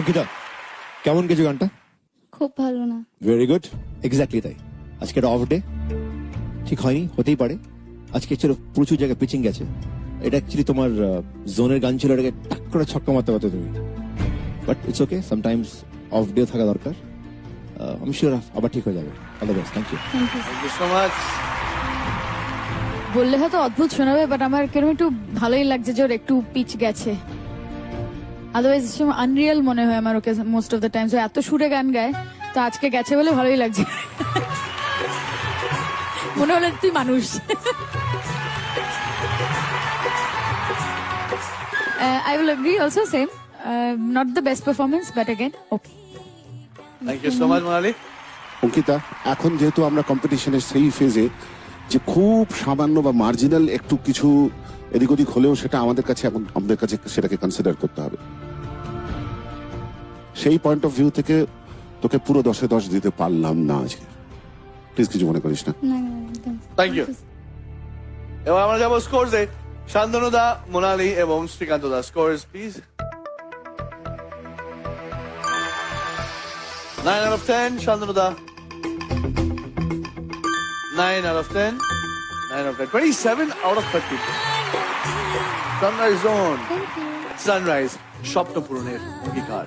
অঙ্কিতা কেমন গেছে গানটা? খুব ভালো না। ভেরি গুড, এক্স্যাক্টলি তাই। আজকে একটা অফ ডে, ঠিক হয়নি, হতেই পারে। আজকে ছিল প্রচুর জায়গায় পিচিং গেছে। এটা অ্যাকচুয়ালি তোমার জোনের গান ছিল, এটাকে টাক করে ছক্কা মারতে পারতো তুমি, but it's okay, sometimes off day থাকা দরকার। আমি শিওর আবার ঠিক হয়ে যাবে। All the best, thank you. Thank you. Thank you so much. বললে হয়তো অদ্ভুত শোনাবে, বাট আমার কেরম একটু ভালোই লাগছে যে ওর একটু পিচ গেছে। আদারওয়াইজ আনরিয়াল মনে হয় আমার okay most of the times. ও এত সুরে গান গায়, তো আজকে গেছে বলে ভালোই লাগছে। মনে হলো তুই মানুষ। I will agree also, same. Not the best performance, but again, okay. Thank you so much Monali. Ankita, এখন যেহেতু আমরা কম্পিটিশনের সেই ফেজে, যে খুব সামান্য বা মার্জিনাল একটু কিছু এদিক ওদিক হলেও সেটা আমাদের কাছে এখন আমাদের কাছে সেটাকে কনসিডার করতে হবে। সেই পয়েন্ট অফ ভিউ থেকে তোকে পুরো 10-এ 10 দিতে পারলাম না আজকে। প্লিজ কিছু মনে করিস না। না, না, একদম। Thank you. এবার আমরা যাবো স্কোরসে। শান্তনু দা, মোনালি এবং Srikanta da, scores please. 9 out of 10, Shantanu da. 9 out of 10. 9 out of 10. 27 out of 30. Sunrise Zone. Thank you. Sunrise. Shopto Puruner. Angikar.